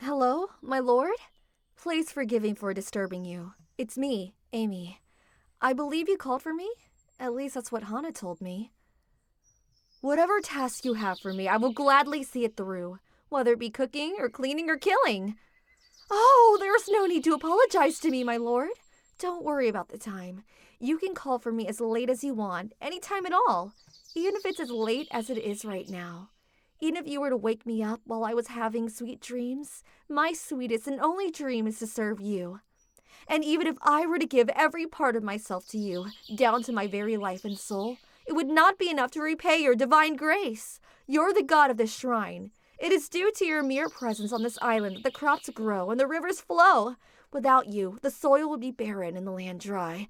Hello, my lord? Please forgive me for disturbing you. It's me, Amy. I believe you called for me? At least that's what Hana told me. Whatever task you have for me, I will gladly see it through, whether it be cooking or cleaning or killing. Oh, there's no need to apologize to me, my lord. Don't worry about the time. You can call for me as late as you want, any time at all, even if it's as late as it is right now. Even if you were to wake me up while I was having sweet dreams, my sweetest and only dream is to serve you. And even if I were to give every part of myself to you, down to my very life and soul, it would not be enough to repay your divine grace. You're the god of this shrine. It is due to your mere presence on this island that the crops grow and the rivers flow. Without you, the soil would be barren and the land dry.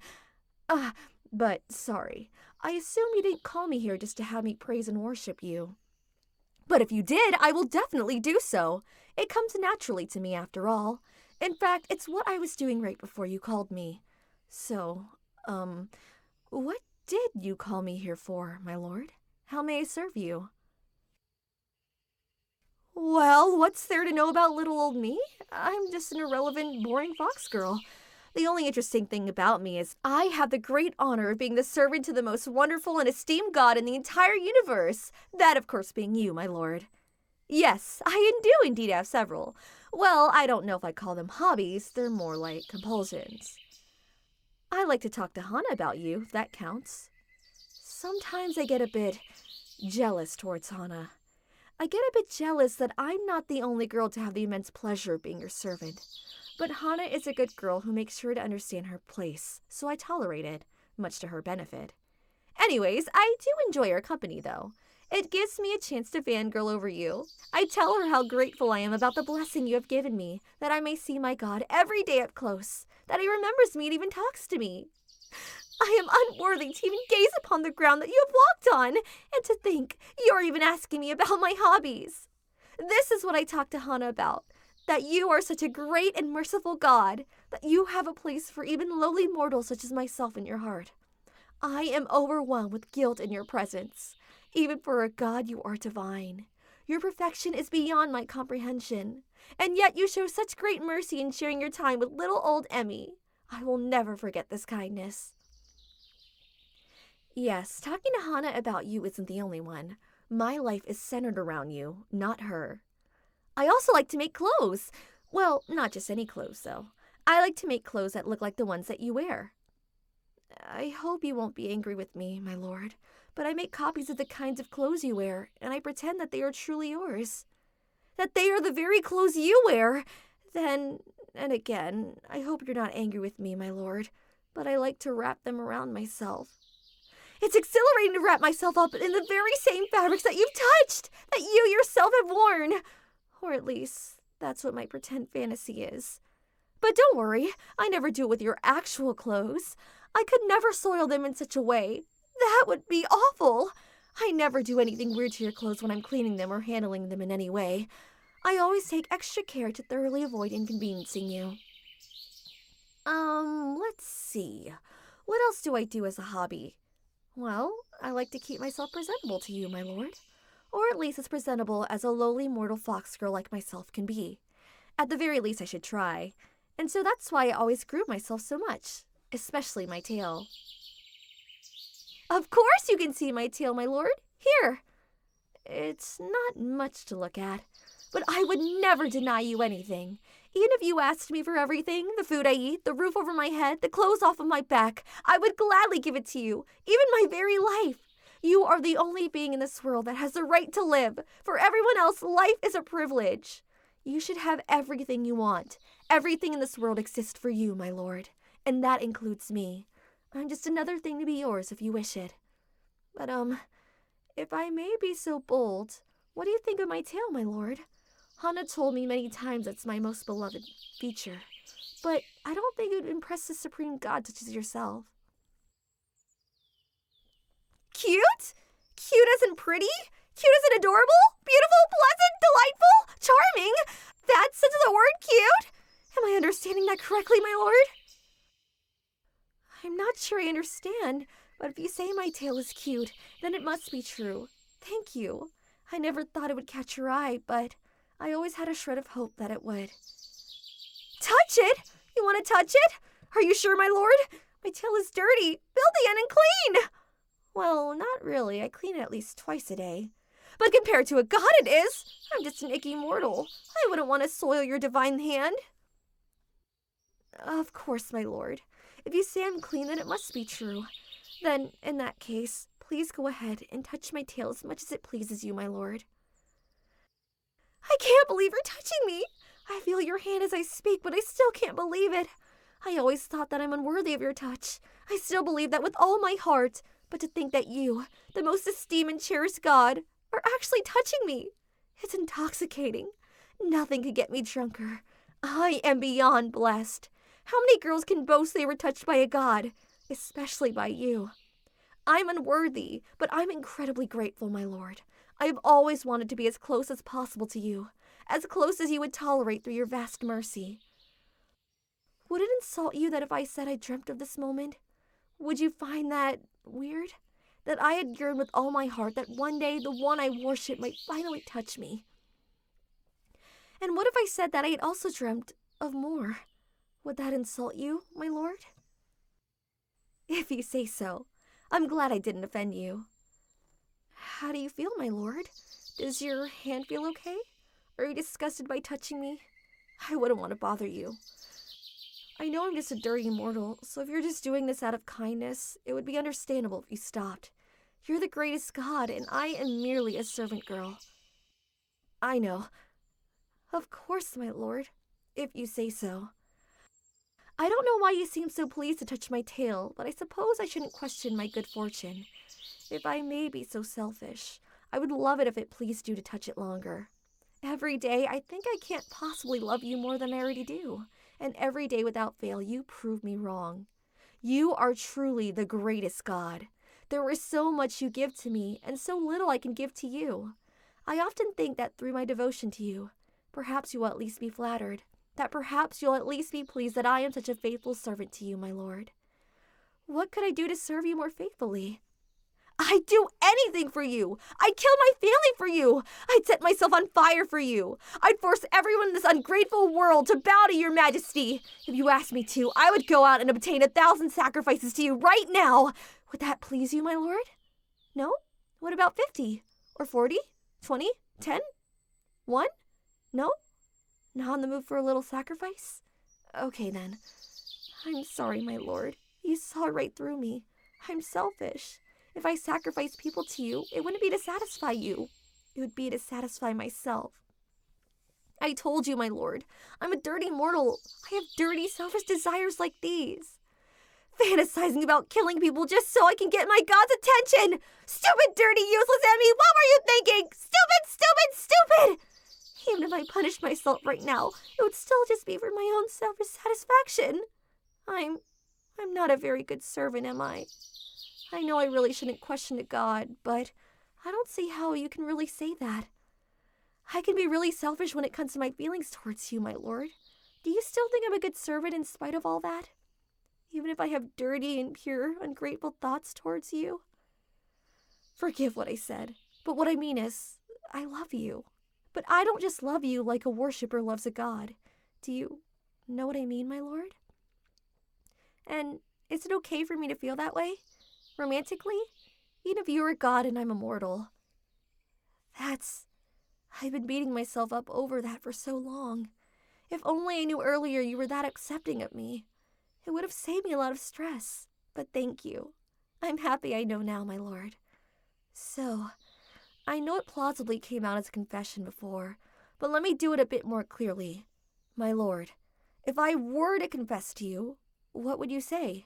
But sorry, I assume you didn't call me here just to have me praise and worship you. But if you did, I will definitely do so. It comes naturally to me after all. In fact, it's what I was doing right before you called me. So, what did you call me here for, my lord? How may I serve you? Well, what's there to know about little old me? I'm just an irrelevant, boring fox girl. The only interesting thing about me is I have the great honor of being the servant to the most wonderful and esteemed god in the entire universe. That, of course, being you, my lord. Yes, I do indeed have several. Well, I don't know if I call them hobbies. They're more like compulsions. I like to talk to Hana about you, if that counts. Sometimes I get a bit jealous towards Hana. I get a bit jealous that I'm not the only girl to have the immense pleasure of being your servant. But Hana is a good girl who makes sure to understand her place, so I tolerate it, much to her benefit. Anyways, I do enjoy her company, though. It gives me a chance to fangirl over you. I tell her how grateful I am about the blessing you have given me, that I may see my God every day up close, that he remembers me and even talks to me. I am unworthy to even gaze upon the ground that you have walked on, and to think you're even asking me about my hobbies. This is what I talk to Hana about, that you are such a great and merciful God, that you have a place for even lowly mortals such as myself in your heart. I am overwhelmed with guilt in your presence. Even for a god, you are divine. Your perfection is beyond my comprehension, and yet you show such great mercy in sharing your time with little old Emmy. I will never forget this kindness. Yes, talking to Hana about you isn't the only one. My life is centered around you, not her. I also like to make clothes. Well, not just any clothes, though. I like to make clothes that look like the ones that you wear. I hope you won't be angry with me, my lord, but I make copies of the kinds of clothes you wear, and I pretend that they are truly yours. That they are the very clothes you wear. Then, and again, I hope you're not angry with me, my lord, but I like to wrap them around myself. It's exhilarating to wrap myself up in the very same fabrics that you've touched, that you yourself have worn. Or at least, that's what my pretend fantasy is. But don't worry, I never do it with your actual clothes. I could never soil them in such a way. That would be awful. I never do anything weird to your clothes when I'm cleaning them or handling them in any way. I always take extra care to thoroughly avoid inconveniencing you. Let's see. What else do I do as a hobby? Well, I like to keep myself presentable to you, my lord. Or at least as presentable as a lowly mortal fox girl like myself can be. At the very least, I should try. And so that's why I always groom myself so much, especially my tail. Of course you can see my tail, my lord. Here. It's not much to look at, but I would never deny you anything. Even if you asked me for everything, the food I eat, the roof over my head, the clothes off of my back, I would gladly give it to you, even my very life. You are the only being in this world that has the right to live. For everyone else, life is a privilege. You should have everything you want. Everything in this world exists for you, my lord, and that includes me. I'm just another thing to be yours if you wish it. But, if I may be so bold, what do you think of my tail, my lord? Hana told me many times it's my most beloved feature, but I don't think it would impress the supreme god such as yourself. Cute? Cute as in pretty? Cute as in adorable? Beautiful, pleasant, delightful, charming? That's the word cute? Am I understanding that correctly, my lord? I'm not sure I understand, but if you say my tail is cute, then it must be true. Thank you. I never thought it would catch your eye, but I always had a shred of hope that it would. Touch it? You want to touch it? Are you sure, my lord? My tail is dirty, filthy, and unclean. Well, not really. I clean it at least twice a day. But compared to a god it is. I'm just an icky mortal. I wouldn't want to soil your divine hand. Of course, my lord. If you say I'm clean, then it must be true. Then, in that case, please go ahead and touch my tail as much as it pleases you, my lord. I can't believe you're touching me. I feel your hand as I speak, but I still can't believe it. I always thought that I'm unworthy of your touch. I still believe that with all my heart. But to think that you, the most esteemed and cherished god, are actually touching me. It's intoxicating. Nothing could get me drunker. I am beyond blessed. How many girls can boast they were touched by a god, especially by you? I'm unworthy, but I'm incredibly grateful, my lord. I have always wanted to be as close as possible to you, as close as you would tolerate through your vast mercy. Would it insult you that if I said I dreamt of this moment? Would you find that weird? That I had yearned with all my heart that one day the one I worship might finally touch me? And what if I said that I had also dreamt of more? Would that insult you, my lord? If you say so. I'm glad I didn't offend you. How do you feel, my lord? Does your hand feel okay? Are you disgusted by touching me? I wouldn't want to bother you. I know I'm just a dirty mortal, so if you're just doing this out of kindness, it would be understandable if you stopped. You're the greatest god, and I am merely a servant girl. I know. Of course, my lord, if you say so. I don't know why you seem so pleased to touch my tail, but I suppose I shouldn't question my good fortune. If I may be so selfish, I would love it if it pleased you to touch it longer. Every day, I think I can't possibly love you more than I already do. And every day without fail, you prove me wrong. You are truly the greatest god. There is so much you give to me, and so little I can give to you. I often think that through my devotion to you, perhaps you will at least be flattered, that perhaps you'll at least be pleased that I am such a faithful servant to you, my lord. What could I do to serve you more faithfully? I'd do anything for you. I'd kill my family for you. I'd set myself on fire for you. I'd force everyone in this ungrateful world to bow to your majesty. If you asked me to, I would go out and obtain 1,000 sacrifices to you right now. Would that please you, my lord? No? What about 50? Or 40? 20? 10? 1? No? Not in the mood for a little sacrifice? Okay then. I'm sorry, my lord. You saw right through me. I'm selfish. If I sacrifice people to you, it wouldn't be to satisfy you. It would be to satisfy myself. I told you, my lord, I'm a dirty mortal. I have dirty, selfish desires like these. Fantasizing about killing people just so I can get my god's attention. Stupid, dirty, useless enemy, what were you thinking? Stupid, stupid, stupid! Even if I punished myself right now, it would still just be for my own selfish satisfaction. I'm not a very good servant, am I? I know I really shouldn't question a god, but I don't see how you can really say that. I can be really selfish when it comes to my feelings towards you, my lord. Do you still think I'm a good servant in spite of all that? Even if I have dirty, impure, ungrateful thoughts towards you? Forgive what I said, but what I mean is, I love you. But I don't just love you like a worshiper loves a god. Do you know what I mean, my lord? And is it okay for me to feel that way? Romantically? Even if you're a god and I'm a mortal. I've been beating myself up over that for so long. If only I knew earlier you were that accepting of me. It would have saved me a lot of stress. But thank you. I'm happy I know now, my lord. So, I know it plausibly came out as a confession before, but let me do it a bit more clearly. My lord, if I were to confess to you, what would you say?